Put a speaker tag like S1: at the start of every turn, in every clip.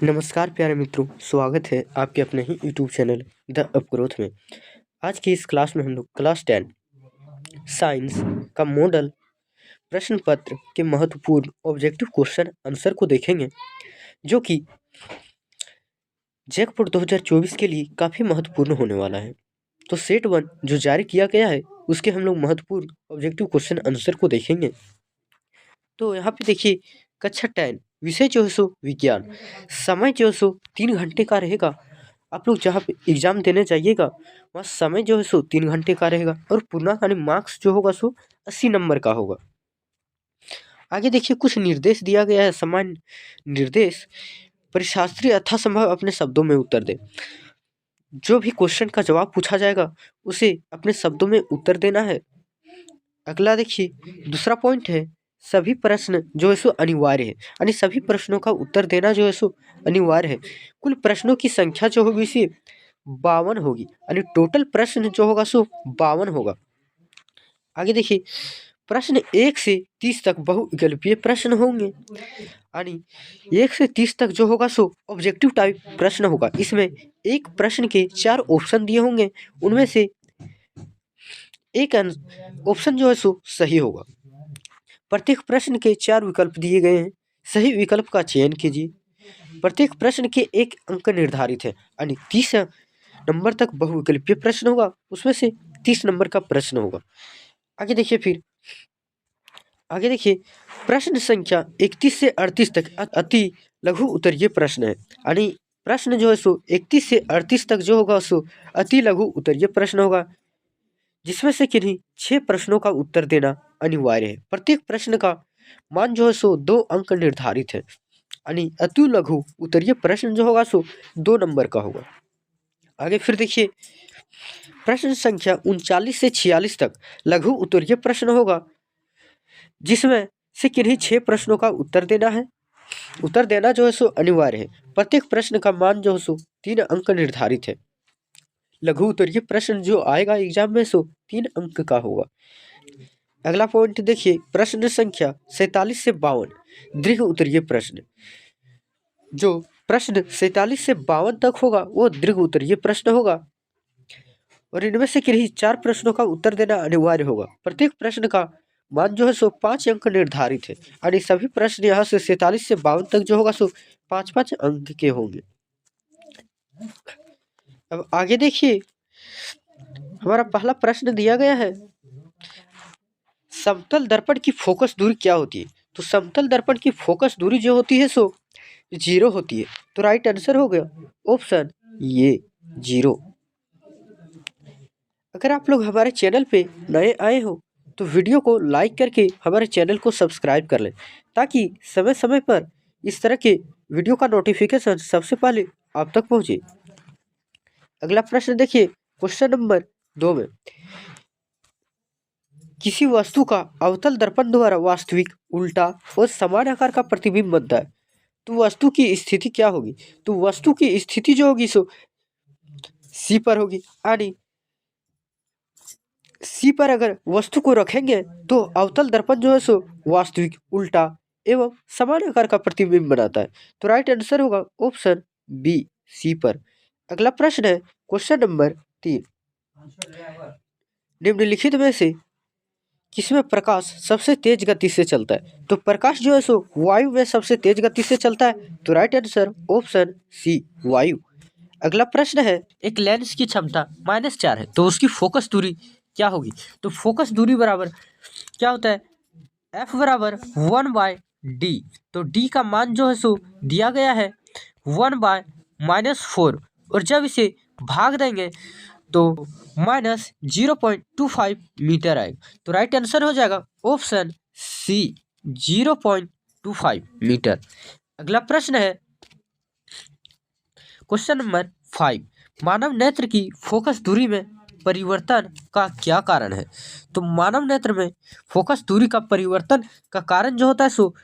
S1: नमस्कार प्यारे मित्रों, स्वागत है आपके अपने ही यूट्यूब चैनल द अपग्रोथ में। आज की इस क्लास में हम लोग क्लास 10 साइंस का मॉडल प्रश्न पत्र के महत्वपूर्ण ऑब्जेक्टिव क्वेश्चन आंसर को देखेंगे, जो कि जैकपॉट 2024 के लिए काफ़ी महत्वपूर्ण होने वाला है। तो सेट 1 जो जारी किया गया है उसके हम लोग महत्वपूर्ण ऑब्जेक्टिव क्वेश्चन आंसर को देखेंगे। तो यहाँ पे देखिए, कक्षा 10 विषय जो है सो विज्ञान, समय जो है सो 3 घंटे का रहेगा। आप लोग जहाँ पे एग्जाम देने जाइएगा वहाँ समय जो है सो 3 घंटे का रहेगा और पूर्णांक यानी मार्क्स जो होगा सो 80 नंबर का होगा। आगे देखिए, कुछ निर्देश दिया गया है। सामान्य निर्देश, परिशास्त्री यथासंभव अपने शब्दों में उत्तर दे। जो भी क्वेश्चन का जवाब पूछा जाएगा उसे अपने शब्दों में उत्तर देना है। अगला देखिए, दूसरा पॉइंट है, सभी प्रश्न जो है सो अनिवार्य है, यानी सभी प्रश्नों का उत्तर देना जो है सो अनिवार्य है। कुल प्रश्नों की संख्या जो होगी इसे 52 होगी, यानी टोटल प्रश्न जो होगा सो 52 होगा। आगे देखिए, प्रश्न 1 से 30 तक बहुविकल्पीय प्रश्न होंगे, यानी 1 से 30 तक जो होगा सो ऑब्जेक्टिव टाइप प्रश्न होगा। इसमें एक प्रश्न के 4 ऑप्शन दिए होंगे, उनमें से एक ऑप्शन जो है सो सही होगा। प्रत्येक प्रश्न के 4 विकल्प दिए गए हैं, सही विकल्प का चयन कीजिए। प्रत्येक प्रश्न के 1 अंक निर्धारित है, यानी 30 नंबर तक बहुविकल्पीय प्रश्न होगा, उसमें से 30 नंबर का प्रश्न होगा। आगे देखिए, प्रश्न संख्या 31 से 38 तक अति लघु उत्तरीय प्रश्न है, यानी प्रश्न जो है सो 31 से 38 तक जो होगा सो अति लघु उत्तरीय प्रश्न होगा, जिसमें से किन्हीं 6 प्रश्नों का उत्तर देना अनिवार्य है। प्रत्येक प्रश्न का मान जो है सो 2 अंक निर्धारित है, यानी अति लघु उत्तरीय प्रश्न जो होगा सो 2 नंबर का होगा। आगे फिर देखिए, प्रश्न संख्या 39 से 46 तक लघु उत्तरीय प्रश्न होगा, जिसमें से किन्हीं 6 प्रश्नों का उत्तर देना जो है सो अनिवार्य है। प्रत्येक प्रश्न का मान जो है सो 3 अंक निर्धारित है। लघु उत्तरीय प्रश्न जो आएगा एग्जाम में सो 3 अंक का होगा। अगला पॉइंट देखिए, प्रश्न संख्या 47 से 52 दीर्घ उत्तरीय प्रश्न। जो प्रश्न 47 से 52 तक होगा वो दीर्घ उत्तरीय प्रश्न होगा, और इनमें से किन्हीं 4 प्रश्नों का उत्तर देना अनिवार्य होगा। प्रत्येक प्रश्न का मान जो है सो 5 अंक निर्धारित है, यानी सभी प्रश्न यहाँ से 47 से 52 तक जो होगा सो 5-5 अंक के होंगे। अब आगे देखिए, हमारा पहला प्रश्न दिया गया है, समतल दर्पण की फोकस दूरी क्या होती है? तो समतल दर्पण की फोकस दूरी जो होती है सो 0 होती है। तो राइट आंसर हो गया ऑप्शन ये 0। अगर आप लोग हमारे चैनल पे नए आए हो तो वीडियो को लाइक करके हमारे चैनल को सब्सक्राइब कर लें, ताकि समय समय पर इस तरह के वीडियो का नोटिफिकेशन सबसे पहले आप तक पहुंचे। अगला प्रश्न देखिए, क्वेश्चन नंबर 2 में, किसी वस्तु का अवतल दर्पण द्वारा वास्तविक, उल्टा और समान आकार का प्रतिबिंब बनता है, तो वस्तु की स्थिति क्या होगी? तो वस्तु की स्थिति जो होगी सो सी पर होगी, यानी सी पर अगर वस्तु को रखेंगे तो अवतल दर्पण जो है सो वास्तविक, उल्टा एवं समान आकार का प्रतिबिंब बनाता है। तो राइट आंसर होगा ऑप्शन बी, सी पर। अगला प्रश्न है क्वेश्चन नंबर 3, निम्नलिखित में से किसमें प्रकाश सबसे तेज गति से चलता है? तो प्रकाश जो है सो वायु में सबसे तेज गति से चलता है। तो राइट आंसर ऑप्शन सी, वायु। अगला प्रश्न है, एक लेंस की क्षमता -4 है तो उसकी फोकस दूरी क्या होगी? तो फोकस दूरी बराबर क्या होता है? F बराबर 1/d। तो d का मान जो है सो दिया गया है 1/-4, और जब इसे भाग देंगे तो -0.25 मीटर आएगा। तो राइट आंसर हो जाएगा ऑप्शन सी, 0.25 मीटर। अगला प्रश्न है क्वेश्चन नंबर 5, मानव नेत्र की फोकस दूरी में परिवर्तन का क्या कारण है? तो मानव नेत्र में फोकस दूरी का परिवर्तन का कारण जो होता है सो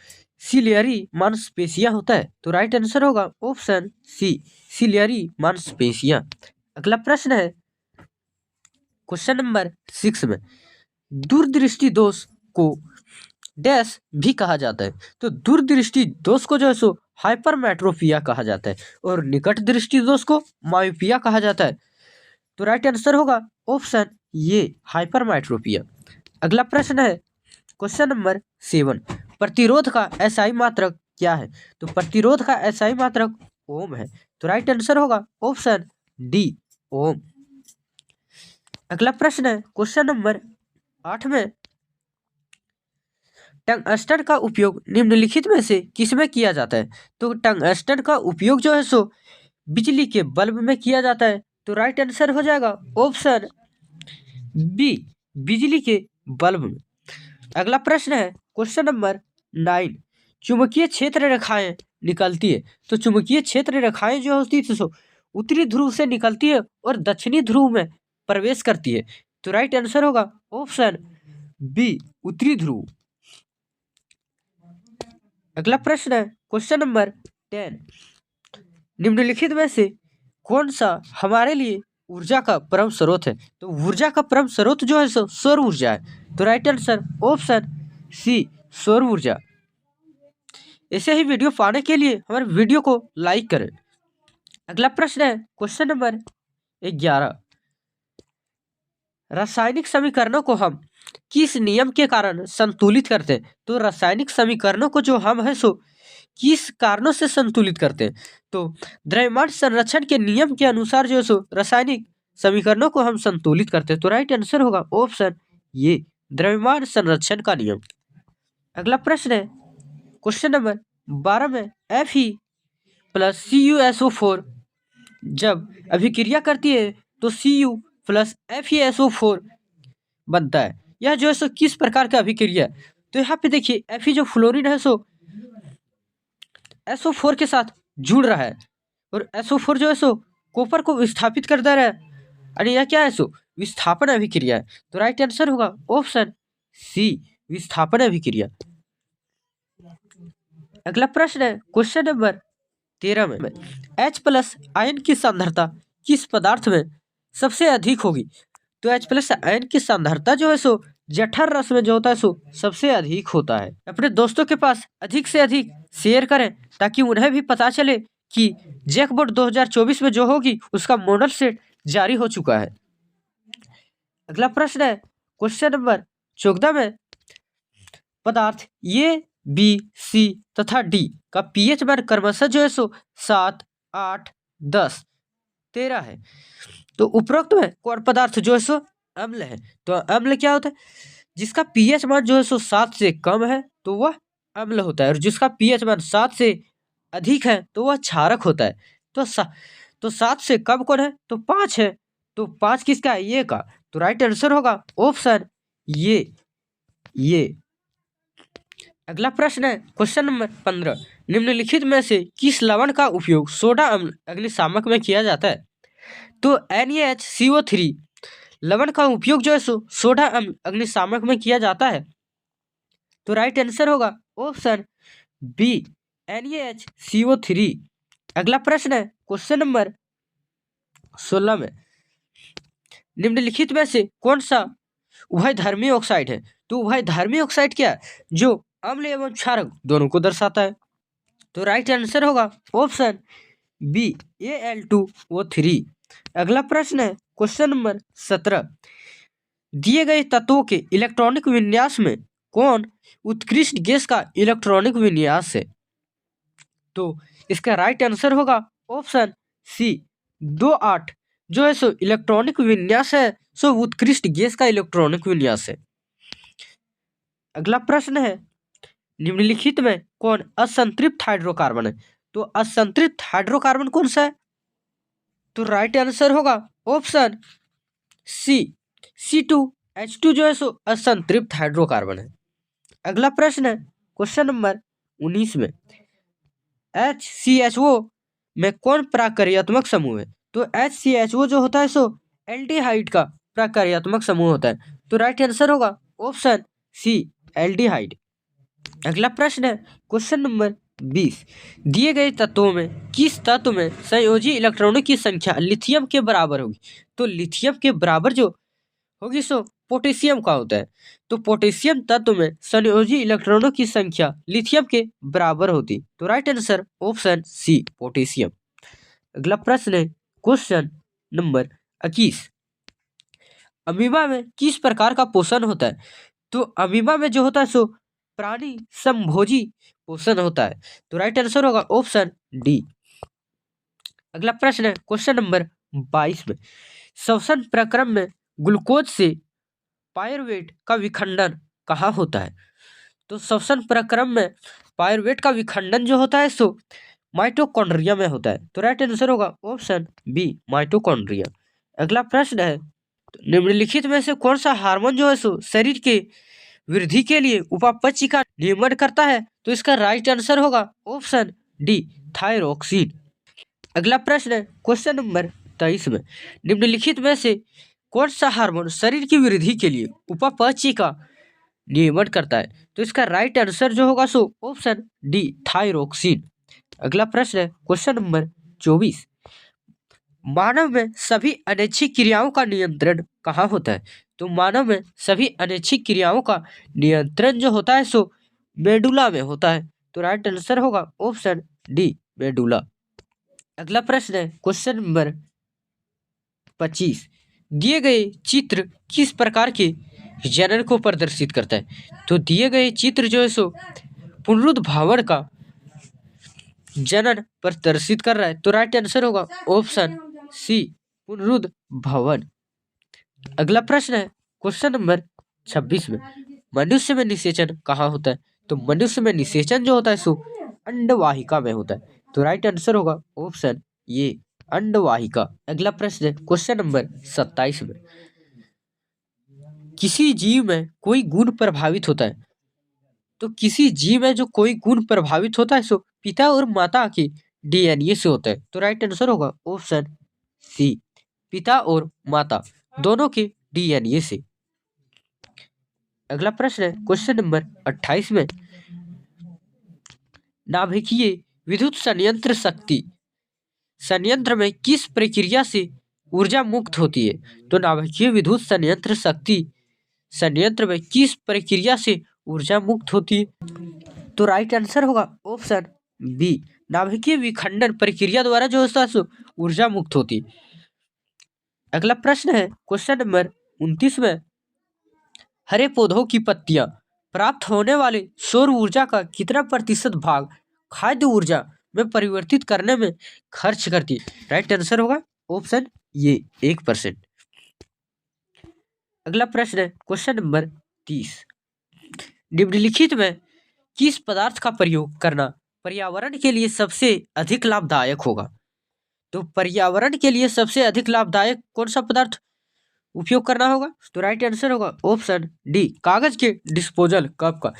S1: सिलियरी मांसपेशियां होता है। तो राइट आंसर होगा ऑप्शन सी, सिलियरी मांसपेशियां। अगला प्रश्न है क्वेश्चन नंबर 6 में, दूरदृष्टि दोष को डैश भी कहा जाता है। तो दूरदृष्टि दोष को जो है सो हाइपरमेट्रोपिया कहा जाता है और निकट दृष्टि दोष को मायोपिया कहा जाता है। तो राइट आंसर होगा ऑप्शन ये हाइपरमेट्रोपिया। अगला प्रश्न है क्वेश्चन नंबर 7, प्रतिरोध का एसआई मात्रक क्या है? तो प्रतिरोध का एसआई मात्रक ओम है। तो राइट आंसर होगा ऑप्शन डी ओम। अगला प्रश्न है क्वेश्चन नंबर 8 में, टंगस्टन का उपयोग निम्नलिखित में से किसमें किया जाता है? तो टंगस्टन का उपयोग जो है सो बिजली के बल्ब में किया जाता है। तो राइट आंसर हो जाएगा ऑप्शन बी बिजली के बल्ब में। अगला प्रश्न है क्वेश्चन नंबर 9, चुंबकीय क्षेत्र रेखाएं निकलती है। तो चुंबकीय क्षेत्र रेखाएं जो होती है सो उत्तरी ध्रुव से निकलती है और दक्षिणी ध्रुव में प्रवेश करती है। तो राइट आंसर होगा ऑप्शन बी उत्तरी ध्रुव। अगला प्रश्न है क्वेश्चन नंबर 10, निम्नलिखित में से कौन सा हमारे लिए ऊर्जा का परम स्रोत है? तो ऊर्जा का परम स्रोत जो है सौर ऊर्जा है। तो राइट आंसर ऑप्शन सी सौर ऊर्जा। ऐसे ही वीडियो पाने के लिए हमारे वीडियो को लाइक करें। अगला प्रश्न है क्वेश्चन नंबर 11, रासायनिक समीकरणों को हम किस नियम के कारण संतुलित करते हैं? तो रासायनिक समीकरणों को जो हम है सो किस कारणों से संतुलित करते हैं? तो द्रव्यमान संरक्षण के नियम के अनुसार जो है सो रासायनिक समीकरणों को हम संतुलित करते हैं। तो राइट आंसर होगा ऑप्शन ये द्रव्यमान संरक्षण का नियम। अगला प्रश्न है क्वेश्चन नंबर 12 में, Fe प्लस CuSO4 जब अभिक्रिया करती है तो Cu प्लस FeSO4 बनता है। यह जो है सो किस प्रकार का अभिक्रिया है? तो यहाँ पे देखिए Fe जो फ्लोरीन है सो SO4 के साथ जुड़ रहा है और SO4 जो है सो कॉपर को विस्थापित कर दे रहा है और यह क्या है सो विस्थापन अभिक्रिया है। तो राइट आंसर होगा ऑप्शन सी विस्थापन अभिक्रिया। अगला प्रश्न है क्वेश्चन नंबर 13 में, H प्लस आयन की सांद्रता किस पदार्थ में सबसे अधिक होगी? तो H प्लस आयन की सांद्रता जो है सो जठर रस में जो होता है सो सबसे अधिक होता है। अपने दोस्तों के पास अधिक से अधिक शेयर करें ताकि उन्हें भी पता चले कि जैकबोर्ड 2024 में जो होगी उसका मॉडल सेट जारी हो चुका है। अगला प्रश्न है क्वेश्चन नंबर 14 में, पदार्थ ए बी सी तथा डी का पीएच मान क्रमशः जो है सो 7, 8, 10, 13 है। तो उपरोक्त में कौन पदार्थ जो है सो अम्ल है? तो अम्ल क्या होता है? जिसका पीएच मान जो है सो 7 से कम है तो वह अम्ल होता है और जिसका पीएच मान 7 से अधिक है तो वह क्षारक होता है। तो 7 से कम कौन है? तो 5 है। तो 5 किसका है? ये का। तो राइट आंसर होगा ऑप्शन ये। अगला प्रश्न है क्वेश्चन नंबर 15, निम्नलिखित में से किस लवण का उपयोग सोडा अम्ल अग्निशामक में किया जाता है? तो NaHCO3 लवण का उपयोग जो है सो सोडा अम्ल अग्निशामक में किया जाता है। तो राइट आंसर होगा ऑप्शन बी NaHCO3। अगला प्रश्न है क्वेश्चन नंबर 16 में, निम्नलिखित में से कौन सा उभयधर्मी ऑक्साइड है? तो उभयधर्मी ऑक्साइड क्या है? जो अम्ल एवं क्षारक दोनों को दर्शाता है। तो राइट आंसर होगा ऑप्शन बी Al2O3। अगला प्रश्न है क्वेश्चन नंबर 17, दिए गए तत्वों के इलेक्ट्रॉनिक विन्यास में कौन उत्कृष्ट गैस का इलेक्ट्रॉनिक विन्यास है? तो इसका राइट आंसर होगा ऑप्शन सी 2-8 जो है सो इलेक्ट्रॉनिक विन्यास है सो उत्कृष्ट गैस का इलेक्ट्रॉनिक विन्यास है। अगला प्रश्न है, निम्नलिखित में कौन असंतृप्त हाइड्रोकार्बन है? तो असंतृप्त हाइड्रोकार्बन कौन सा है? तो राइट आंसर होगा ऑप्शन सी C2H2 जो है सो असंतृप्त हाइड्रोकार्बन है। अगला प्रश्न है क्वेश्चन नंबर 19 में, HCHO में कौन प्राकार्यात्मक समूह है? तो HCHO जो होता है सो एल्डिहाइड का प्राकार्यात्मक समूह होता है। तो राइट आंसर होगा ऑप्शन सी एल्डिहाइड। अगला प्रश्न है क्वेश्चन नंबर 20, दिए गए तत्वों में किस तत्व में संयोजी इलेक्ट्रॉनों की संख्या लिथियम के बराबर होगी? तो लिथियम के बराबर जो होगी सो पोटेशियम का होता है। तो पोटेशियम तत्व में संयोजी इलेक्ट्रॉनों की संख्या लिथियम के बराबर होती। तो right answer option C potassium. अगला प्रश्न है क्वेश्चन नंबर 21। अमीबा में किस प्रकार का पोषण होता है? तो अमीबा में जो होता है सो प्राणी समभोजी पोषण होता है। तो राइट आंसर होगा ऑप्शन डी। अगला प्रश्न है क्वेश्चन नंबर 22 में श्वसन प्रक्रम में ग्लूकोज से पायरुवेट का विखंडन कहाँ होता है? तो श्वसन प्रक्रम में पायरुवेट का विखंडन जो होता है सो माइटोकॉन्ड्रिया में होता है। तो राइट आंसर होगा ऑप्शन बी माइटोकॉन्ड्रिया। अगला प्रश्न है तो निम्नलिखित में से कौन सा हार्मोन जो है सो शरीर के वृद्धि के लिए उपापचय का नियमन करता है? तो इसका राइट आंसर होगा ऑप्शन डी थायरोक्सिन। अगला प्रश्न है क्वेश्चन नंबर 23 में निम्नलिखित में से कौन सा हार्मोन शरीर की वृद्धि के लिए उपापचय का नियमन करता है? तो इसका राइट आंसर जो होगा सो ऑप्शन डी थायरोक्सिन। अगला प्रश्न है क्वेश्चन नंबर 24। मानव में सभी अनैच्छिक क्रियाओं का नियंत्रण कहाँ होता है? तो मानव में सभी अनैच्छिक क्रियाओं का नियंत्रण जो होता है सो मेडुला में होता है। तो राइट आंसर होगा ऑप्शन डी मेडुला। अगला प्रश्न है क्वेश्चन नंबर 25। दिए गए चित्र किस प्रकार के जनन को प्रदर्शित करता है? तो दिए गए चित्र जो है सो पुनरुद्भावन का जनन प्रदर्शित कर रहा है। तो राइट आंसर होगा ऑप्शन सी पुनरुद्भवन। अगला प्रश्न है क्वेश्चन नंबर 26 में मनुष्य में निषेचन कहाँ होता है? तो मनुष्य में निषेचन जो होता है सो अंडवाहिका में होता है। तो राइट आंसर होगा ऑप्शन ये अंडवाहिका। अगला प्रश्न है क्वेश्चन नंबर 27 में किसी जीव में कोई गुण प्रभावित होता है? तो किसी जीव में जो कोई गुण प्रभावित होता है सो पिता और माता के डीएनए से होता है। तो राइट आंसर होगा ऑप्शन सी पिता और माता दोनों के डीएनए से। अगला प्रश्न है क्वेश्चन नंबर 28 में नाभिकीय विद्युत संयंत्र शक्ति संयंत्र में किस प्रक्रिया से ऊर्जा मुक्त होती है? तो नाभिकीय विद्युत संयंत्र शक्ति संयंत्र में किस प्रक्रिया से ऊर्जा मुक्त होती है? तो राइट आंसर होगा ऑप्शन बी नाभिकीय विखंडन प्रक्रिया द्वारा जो है ऊर्जा मुक्त होती है। अगला प्रश्न है क्वेश्चन नंबर 29 में हरे पौधों की पत्तियां प्राप्त होने वाले सौर ऊर्जा का कितना प्रतिशत भाग खाद्य ऊर्जा में परिवर्तित करने में खर्च करती है? राइट आंसर होगा ऑप्शन ये 1%। अगला प्रश्न है क्वेश्चन नंबर 30। निम्नलिखित में किस पदार्थ का प्रयोग करना पर्यावरण के लिए सबसे अधिक लाभदायक होगा? तो पर्यावरण के लिए सबसे अधिक लाभदायक कौन सा पदार्थ उपयोग करना होगा? तो राइट आंसर होगा ऑप्शन डी कागज के डिस्पोजल कप का।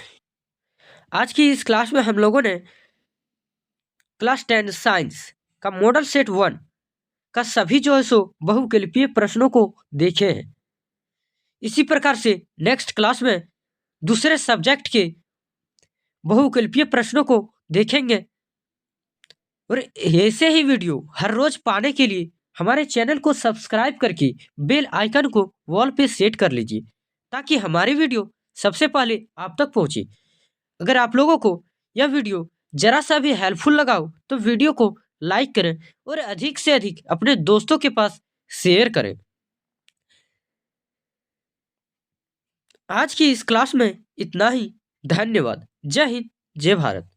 S1: आज की इस क्लास में हम लोगों ने क्लास 10 साइंस का मॉडल सेट 1 का सभी जो है सो बहुकल्पीय प्रश्नों को देखे हैं। इसी प्रकार से नेक्स्ट क्लास में दूसरे सब्जेक्ट के बहुकल्पीय प्रश्नों को देखेंगे और ऐसे ही वीडियो हर रोज पाने के लिए हमारे चैनल को सब्सक्राइब करके बेल आइकन को वॉल पे सेट कर लीजिए ताकि हमारी वीडियो सबसे पहले आप तक पहुंचे। अगर आप लोगों को यह वीडियो जरा सा भी हेल्पफुल लगा हो तो वीडियो को लाइक करें और अधिक से अधिक अपने दोस्तों के पास शेयर करें। आज की इस क्लास में इतना ही। धन्यवाद। जय हिंद, जय भारत।